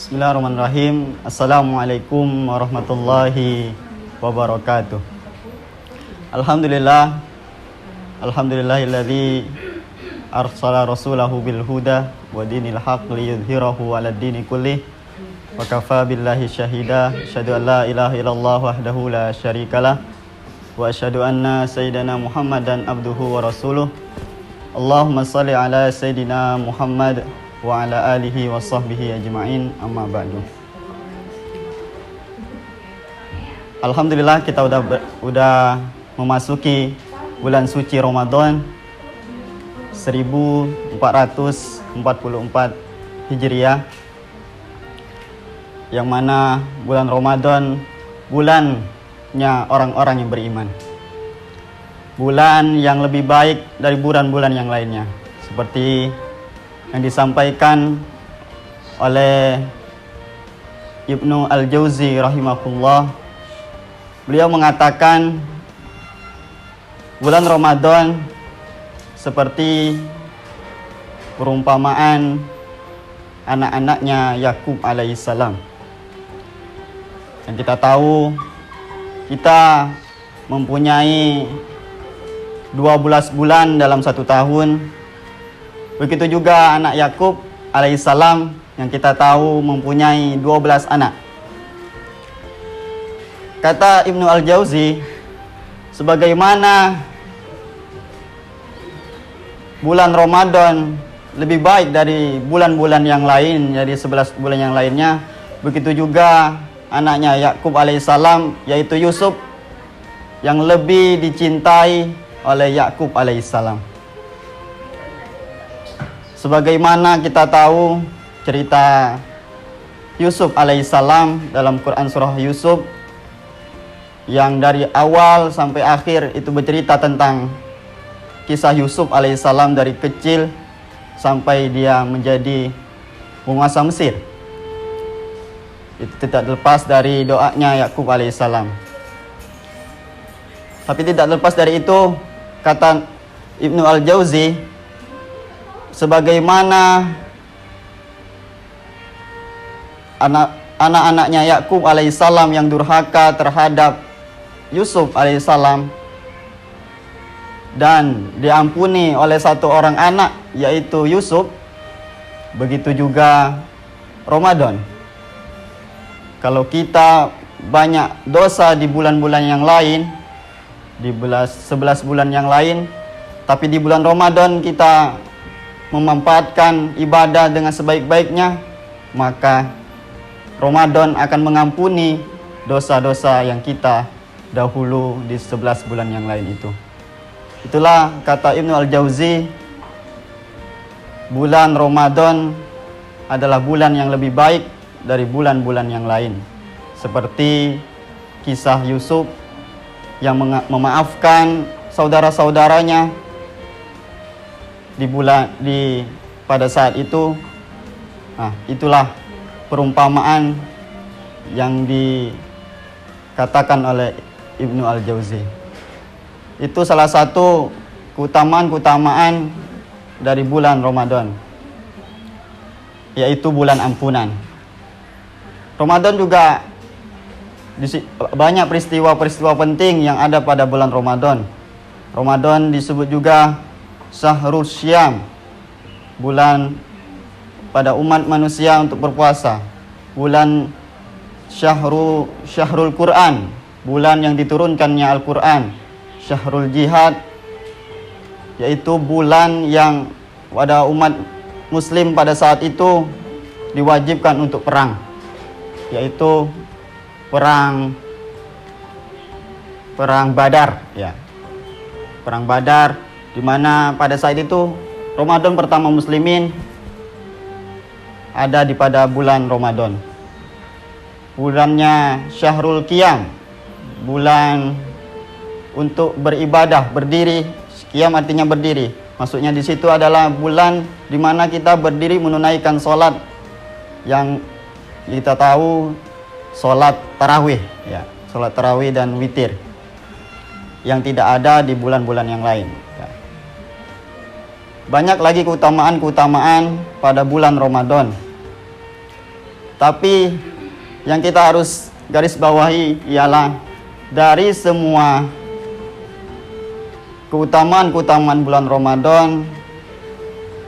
Bismillahirrahmanirrahim. Assalamualaikum warahmatullahi wabarakatuh. Alhamdulillahilladzi arsala rasulahu bil huda wa dinil haqq liyudhhirahu 'alad dini kullih wa kafa billahi syahida. Asyhadu an la ilaha illallah wahdahu la syarikalah wa asyhadu anna sayyidana Muhammadan abduhu wa rasuluh. Allahumma shalli ala sayyidina Muhammad wa ala alihi wa sahbihi ajma'in, amma ba'du. Alhamdulillah, kita udah memasuki bulan suci Ramadan 1444 Hijriah, yang mana bulan Ramadan bulannya orang-orang yang beriman, bulan yang lebih baik dari bulan-bulan yang lainnya, seperti yang disampaikan oleh Ibnu Al-Jauzi rahimahullah. Beliau mengatakan bulan Ramadan seperti perumpamaan anak-anaknya Yakub alaihissalam. Dan kita tahu kita mempunyai 12 bulan dalam satu tahun. Begitu juga anak Yakub alaihissalam yang kita tahu mempunyai 12 anak. Kata Ibnu Al-Jauzi, sebagaimana bulan Ramadan lebih baik dari bulan-bulan yang lain, dari 11 bulan yang lainnya, begitu juga anaknya Yakub alaihissalam, yaitu Yusuf, yang lebih dicintai oleh Yakub alaihissalam. Sebagaimana kita tahu cerita Yusuf alaihissalam dalam Quran surah Yusuf, yang dari awal sampai akhir itu bercerita tentang kisah Yusuf alaihissalam dari kecil sampai dia menjadi penguasa Mesir. Itu tidak lepas dari doanya Yakub alaihissalam. Tapi tidak lepas dari itu, kata Ibnu Al-Jauzi, sebagaimana anak-anaknya Yakub alaihissalam yang durhaka terhadap Yusuf alaihissalam dan diampuni oleh satu orang anak, yaitu Yusuf, begitu juga Ramadan. Kalau kita banyak dosa di bulan-bulan yang lain, di 11 bulan yang lain, tapi di bulan Ramadan kita memanfaatkan ibadah dengan sebaik-baiknya, maka Ramadan akan mengampuni dosa-dosa yang kita dahulu di 11 bulan yang lain itu. Itulah kata Ibnu Al-Jauzi, bulan Ramadan adalah bulan yang lebih baik dari bulan-bulan yang lain. Seperti kisah Yusuf yang memaafkan saudara-saudaranya pada saat itu. Nah, itulah perumpamaan yang dikatakan oleh Ibnu Al-Jauzi. Itu salah satu keutamaan dari bulan Ramadan, yaitu bulan ampunan. Ramadan juga banyak peristiwa-peristiwa penting yang ada pada bulan Ramadan. Ramadan disebut juga Syahrul Syam, bulan pada umat manusia untuk berpuasa. Bulan Syahrul Quran, bulan yang diturunkannya Al-Quran. Syahrul Jihad, yaitu bulan yang pada umat muslim pada saat itu diwajibkan untuk perang, yaitu perang Badar, ya. Perang Badar, di mana pada saat itu Ramadan pertama muslimin ada pada bulan Ramadan. Bulannya Syahrul Qiyam, bulan untuk beribadah, berdiri. Qiyam artinya berdiri. Maksudnya di situ adalah bulan di mana kita berdiri menunaikan sholat yang kita tahu, sholat tarawih, ya, sholat tarawih dan witir, yang tidak ada di bulan-bulan yang lain. Ya. Banyak lagi keutamaan-keutamaan pada bulan Ramadan. Tapi yang kita harus garis bawahi ialah dari semua keutamaan-keutamaan bulan Ramadan,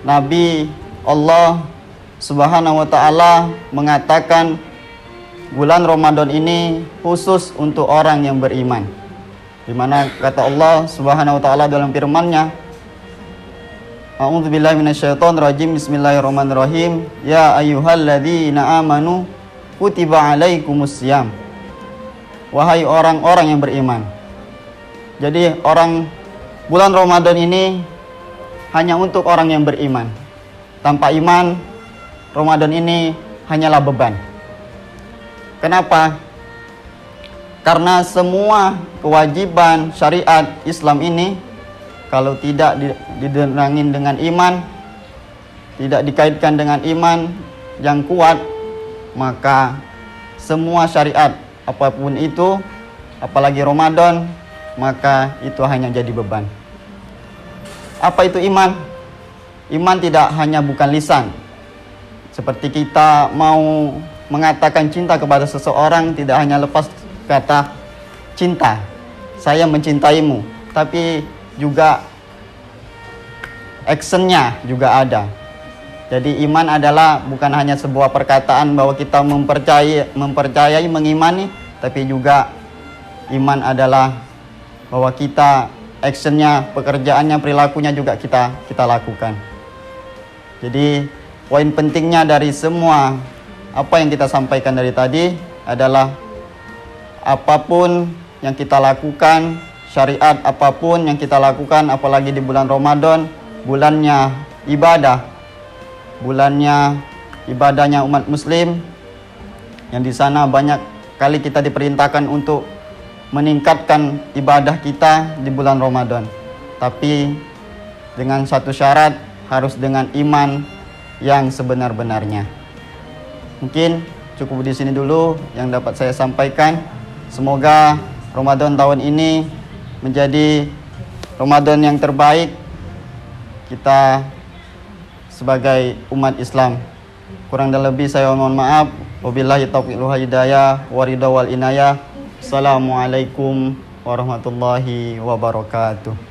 Nabi Allah Subhanahu wa taala mengatakan bulan Ramadan ini khusus untuk orang yang beriman. Di mana kata Allah Subhanahu wa taala dalam firman-Nya, A'udzubillahi minasyaitonirrajim. Bismillahirrahmanirrahim. Ya ayyuhalladzina amanu kutiba alaikumussyam. Wahai orang-orang yang beriman. Jadi bulan Ramadan ini hanya untuk orang yang beriman. Tanpa iman, Ramadan ini hanyalah beban. Kenapa? Karena semua kewajiban syariat Islam ini kalau tidak didenangin dengan iman, tidak dikaitkan dengan iman yang kuat, maka semua syariat apapun itu, apalagi Ramadan, maka itu hanya jadi beban. Apa itu iman? Iman tidak hanya bukan lisan. Seperti kita mau mengatakan cinta kepada seseorang, tidak hanya lepas kata cinta, saya mencintaimu, tapi juga actionnya juga ada. Jadi iman adalah bukan hanya sebuah perkataan bahwa kita mempercayai, mengimani, tapi juga iman adalah bahwa kita actionnya, pekerjaannya, perilakunya juga kita lakukan. Jadi poin pentingnya dari semua apa yang kita sampaikan dari tadi adalah apapun yang kita lakukan, syariat apapun yang kita lakukan, apalagi di bulan Ramadan, bulannya ibadahnya umat muslim, yang di sana banyak kali kita diperintahkan untuk meningkatkan ibadah kita di bulan Ramadan. Tapi dengan satu syarat, harus dengan iman yang sebenar-benarnya. Mungkin cukup di sini dulu yang dapat saya sampaikan. Semoga Ramadan tahun ini menjadi Ramadan yang terbaik kita sebagai umat Islam. Kurang dan lebih saya mohon maaf. Wabillahi taufiq wal hidayah wa ridha wal inayah. Assalamualaikum warahmatullahi wabarakatuh.